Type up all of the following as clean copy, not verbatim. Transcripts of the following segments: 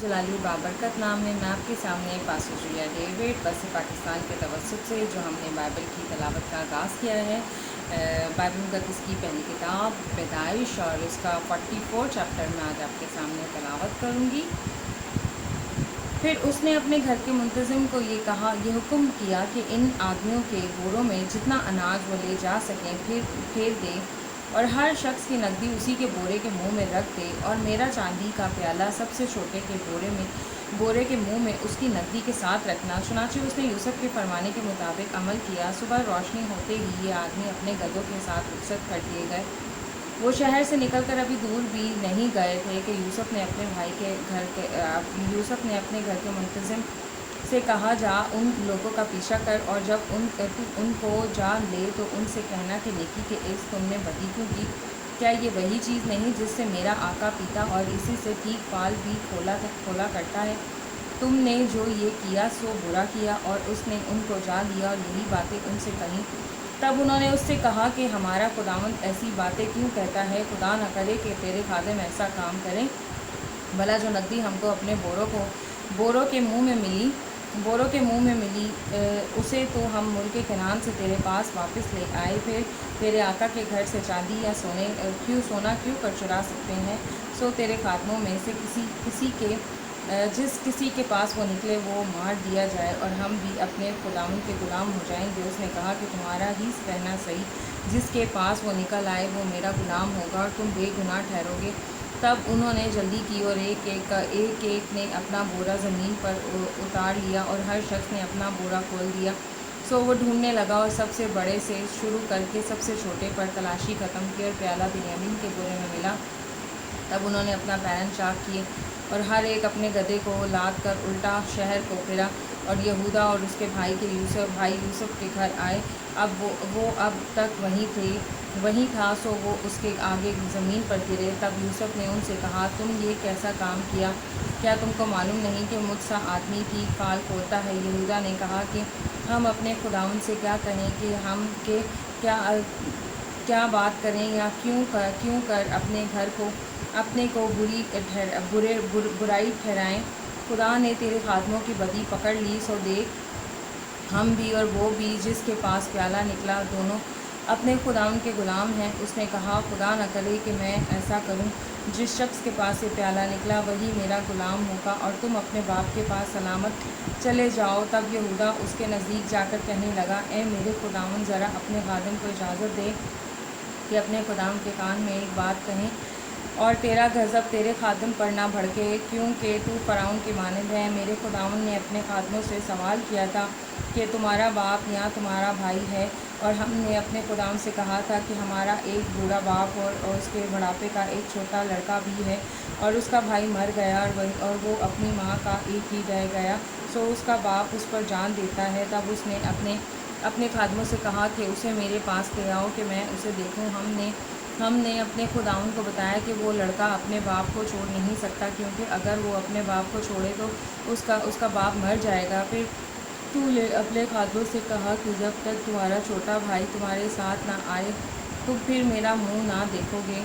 जलाली बाबरकत नाम में मैं आपके सामने पास्टर जुलिया डेविड बस पाकिस्तान के तवस्सुत से जो हमने बाइबल की तलावत का आगाज़ किया है। बाइबल मुक़द्दस की पहली किताब पैदाइश और इसका 44 चैप्टर में आज आपके सामने तलावत करूँगी। फिर उसने अपने घर के मुंतज़िम को ये कहा, ये हुक्म किया कि इन आदमियों के बोरों में जितना अनाज वो ले जा सकें फेर दें और हर शख्स की नकदी उसी के बोरे के मुंह में रख दे और मेरा चांदी का प्याला सबसे छोटे के बोरे के मुंह में उसकी नकदी के साथ रखना। चुनांचे उसने यूसुफ के फरमाने के मुताबिक अमल किया। सुबह रोशनी होते ही ये आदमी अपने गधों के साथ रुखसत कर दिए गए। वो शहर से निकलकर अभी दूर भी नहीं गए थे कि यूसुफ ने अपने घर के मुंतज़िम से कहा, जा उन लोगों का पीछा कर और जब उनको जान ले तो उनसे कहना कि नेकी के इस तुमने बदी क्यों की? क्या ये वही चीज़ नहीं जिससे मेरा आका पीता और इसी से ठीक फाल भी खोला करता है? तुमने जो ये किया सो बुरा किया। और उसने उनको जा लिया और यही बातें उनसे कहीं। तब उन्होंने उससे कहा कि हमारा खुदावंद ऐसी बातें क्यों कहता है? खुदा न करे कि तेरे खादिम ऐसा काम करें। भला जो नकदी हमको अपने बोरों के मुंह में मिली उसे तो हम मुल्क कनान से तेरे पास वापस ले आए। फिर तेरे आका के घर से चांदी या सोना क्यों कर चुरा सकते हैं? सो तेरे खादमों में से जिस किसी के पास वो निकले वो मार दिया जाए और हम भी अपने खुदावंद के गुलाम हो जाएंगे। उसने कहा कि तुम्हारा ही कहना सही, जिसके पास वो निकल आए वो मेरा गुलाम होगा और तुम बेगुनाह ठहरोगे। तब उन्होंने जल्दी की और एक ने अपना बोरा ज़मीन पर उतार लिया और हर शख्स ने अपना बोरा खोल दिया। सो वो ढूंढने लगा और सबसे बड़े से शुरू करके सबसे छोटे पर तलाशी ख़त्म की और प्याला बिन्यामीन के बोरे में मिला। तब उन्होंने अपना पैरन चाक किए और हर एक अपने गधे को लाद कर उल्टा शहर को फिरा और यहूदा और उसके भाई यूसुफ के घर आए। अब वो अब तक वहीं था। सो वो उसके आगे ज़मीन पर गिरे। तब यूसुफ ने उनसे कहा, तुम ये कैसा काम किया? क्या तुमको मालूम नहीं कि मुझसा आदमी ठीक फाल खोलता है? यहूदा ने कहा कि हम अपने खुदावंद से क्या कहें कि हम के क्या बात करें या क्यों कर अपने को बुराई ठहराएं? खुदा ने तेरे खादमों की बदी पकड़ ली। सो देख, हम भी और वो भी जिसके पास प्याला निकला दोनों अपने खुदावंद के गुलाम हैं। उसने कहा, खुदा न करे कि मैं ऐसा करूं। जिस शख्स के पास से प्याला निकला वही मेरा गुलाम होगा और तुम अपने बाप के पास सलामत चले जाओ। तब यहूदा उसके नज़दीक जाकर कहने लगा, ए मेरे खुदावंद, ज़रा अपने खादिम को इजाज़त दे कि अपने खुदावंद के कान में एक बात कहें और तेरा गज़ब तेरे खादिम पर ना भड़के, क्योंकि तू फ़िरौन की मानद है। मेरे खुदावंद ने अपने खादिमों से सवाल किया था कि तुम्हारा बाप या तुम्हारा भाई है, और हमने अपने खुदावंद से कहा था कि हमारा एक बूढ़ा बाप और उसके बुढ़ापे का एक छोटा लड़का भी है और उसका भाई मर गया और वो अपनी माँ का एक ही रह गया। सो उसका बाप उस पर जान देता है। तब उसने अपने खादिमों से कहा कि उसे मेरे पास ले आओ कि मैं उसे देखूं। हमने अपने खुदावंद को बताया कि वो लड़का अपने बाप को छोड़ नहीं सकता, क्योंकि अगर वो अपने बाप को छोड़े तो उसका बाप मर जाएगा। फिर तूने अपने खादिमों से कहा कि जब तक तुम्हारा छोटा भाई तुम्हारे साथ ना आए तुम फिर मेरा मुंह ना देखोगे।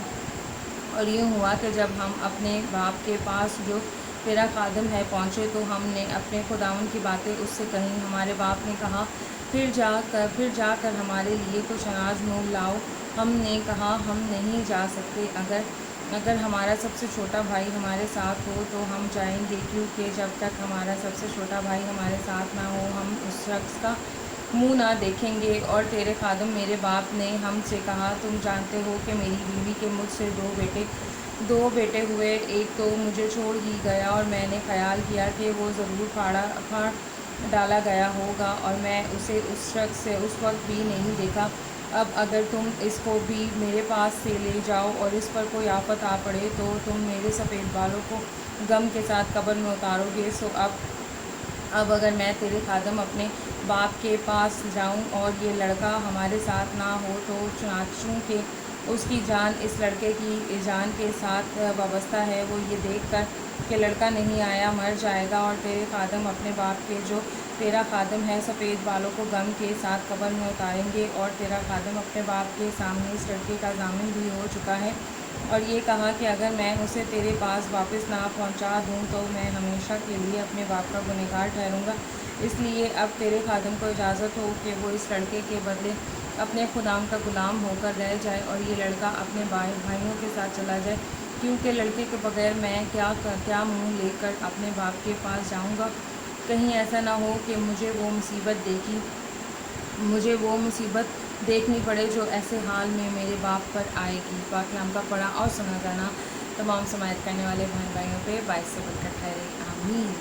और यूँ हुआ कि जब हम अपने बाप के पास जो तेरा खादिम है पहुँचे तो हमने अपने खुदावंद की बातें उससे कहीं। हमारे बाप ने कहा, फिर जाकर हमारे लिए कुछ अनाज मोल लाओ। हमने कहा, हम नहीं जा सकते। अगर हमारा सबसे छोटा भाई हमारे साथ हो तो हम जाएंगे, क्योंकि जब तक हमारा सबसे छोटा भाई हमारे साथ ना हो हम उस शख्स का मुंह ना देखेंगे। और तेरे खादिम मेरे बाप ने हमसे कहा, तुम जानते हो कि मेरी बीवी के मुझसे दो बेटे हुए, एक तो मुझे छोड़ ही गया और मैंने ख्याल किया कि वो ज़रूर फाड़ डाला गया होगा और मैं उसे उस शख्स से उस वक्त भी नहीं देखा। अब अगर तुम इसको भी मेरे पास से ले जाओ और इस पर कोई आफत आ पड़े तो तुम मेरे सफ़ेद बालों को गम के साथ कब्र में उतारोगे। सो अब अगर मैं तेरे खादिम अपने बाप के पास जाऊं और ये लड़का हमारे साथ ना हो तो चुनाचूं के उसकी जान इस लड़के की जान के साथ वाबस्ता है। वो ये देखकर कि लड़का नहीं आया मर जाएगा और तेरे खादिम अपने बाप के जो तेरा खादिम है सफ़ेद बालों को गम के साथ कब्र में उतारेंगे। और तेरा खादिम अपने बाप के सामने इस लड़के का ज़ामिन भी हो चुका है اور یہ کہا کہ اگر میں اسے تیرے پاس واپس نہ پہنچا دوں تو میں ہمیشہ کے لیے اپنے باپ کا گنہگار ٹھہروں گا، اس لیے اب تیرے خادم کو اجازت ہو کہ وہ اس لڑکے کے بدلے اپنے خدام کا غلام ہو کر رہ جائے اور یہ لڑکا اپنے بھائیوں کے ساتھ چلا جائے، کیونکہ لڑکے کے بغیر میں کیا منہ لے کر اپنے باپ کے پاس جاؤں گا؟ کہیں ایسا نہ ہو کہ مجھے وہ مصیبت دیکھنی پڑے جو ایسے حال میں میرے باپ پر آئے گی۔ پاک کلام کا پڑھا اور سنا جانا تمام سماعت کرنے والے بہن بھائیوں پہ باعث سے برکت ٹھہرے، آمین۔